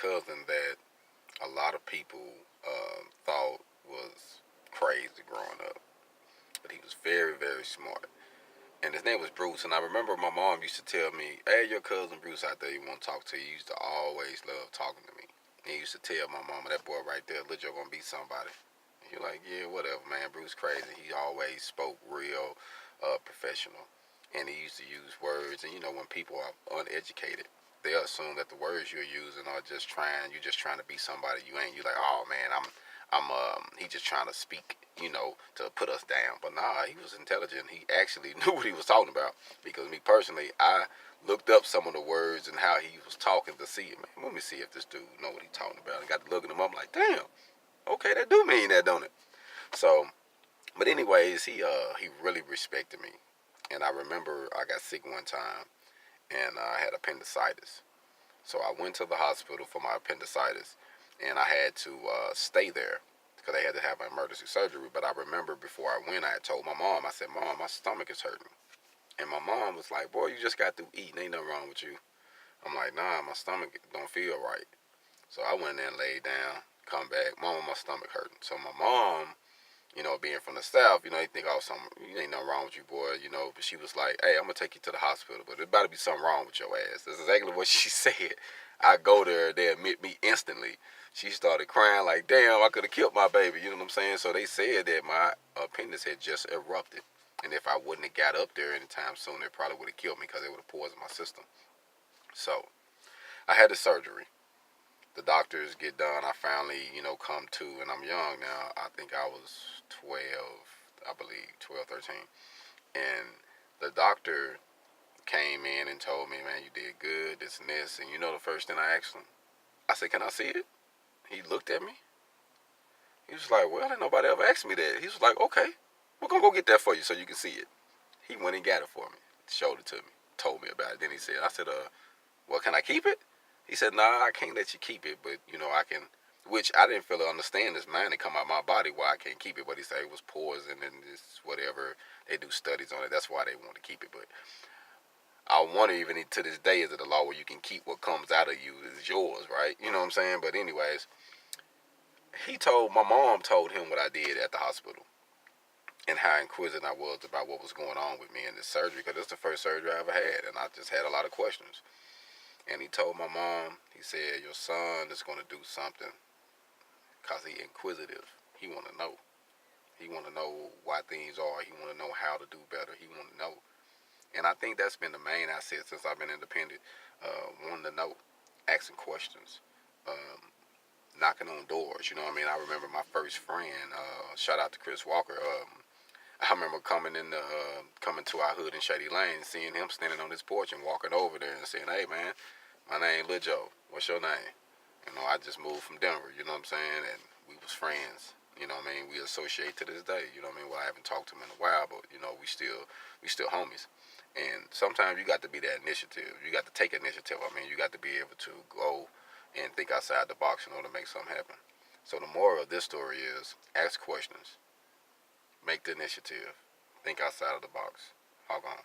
cousin that a lot of people thought was crazy growing up, but he was very, very smart. And his name was Bruce. And I remember my mom used to tell me, "Hey, your cousin Bruce out there, you want to talk to?" He used to always love talking to me. And he used to tell my mama, "That boy right there, Lil Joe gonna be somebody." And you're like, "Yeah, whatever, man. Bruce crazy." He always spoke real professional, and he used to use words. And when people are uneducated, they assume that the words you're using are you're just trying to be somebody you ain't. You're like, "Oh man, he just trying to speak, to put us down." But nah, he was intelligent. He actually knew what he was talking about. Because me personally, I looked up some of the words and how he was talking to see it. Man, let me see if this dude know what he's talking about. I got to looking him up. I'm like, damn, okay, that do mean that, don't it? So, but anyways, he really respected me. And I remember I got sick one time, and I had appendicitis. So I went to the hospital for my appendicitis, and I had to stay there because they had to have an emergency surgery. But I remember before I went, I had told my mom, I said, "Mom, my stomach is hurting." And my mom was like, "Boy, you just got through eating. Ain't nothing wrong with you." I'm like, "Nah, my stomach don't feel right." So I went in and laid down, come back. Mama, my stomach hurting. So my mom, being from the South, you think, "Oh, ain't nothing wrong with you, boy," But she was like, "Hey, I'm going to take you to the hospital, but there better be something wrong with your ass." That's exactly what she said. I go there, they admit me instantly. She started crying like, "Damn, I could have killed my baby." You know what I'm saying? So they said that my appendix had just erupted. And if I wouldn't have got up there anytime soon, they probably would have killed me because it would have poisoned my system. So I had the surgery. The doctors get done. I finally, come to, and I'm young now. I think I was 12, I believe, 12, 13. And the doctor came in and told me, "Man, you did good, this and this." And the first thing I asked him, I said, "Can I see it?" He looked at me. He was like, "Well, ain't nobody ever asked me that." He was like, "Okay, we're going to go get that for you so you can see it." He went and got it for me, showed it to me, told me about it. Then he said, I said, "Well, can I keep it?" He said, "Nah, I can't let you keep it, but I can." Which I didn't feel to understand this man to come out my body why I can't keep it, but he said it was poison and this whatever. They do studies on it. That's why they want to keep it. But I wonder even to this day, is it a law where you can keep what comes out of you is yours, right? You know what I'm saying? But anyways, my mom told him what I did at the hospital and how inquisitive I was about what was going on with me in this surgery, because it's the first surgery I ever had, and I just had a lot of questions. And he told my mom, he said, "Your son is going to do something because he inquisitive. He want to know. He want to know why things are. He want to know how to do better. He want to know." And I think that's been the main asset since I've been independent, wanting to know, asking questions, um, knocking on doors. You know what I mean? I remember my first friend. Shout out to Chris Walker. I remember coming to our hood in Shady Lane, seeing him standing on his porch and walking over there and saying, "Hey man, my name Lil Joe. What's your name?" I just moved from Denver. You know what I'm saying? And we was friends. You know what I mean? We associate to this day. You know what I mean? Well, I haven't talked to him in a while, but we still homies. And sometimes you got to be that initiative. You got to take initiative. I mean, you got to be able to go and think outside the box in order to make something happen. So the moral of this story is ask questions, make the initiative, think outside of the box. Hog on.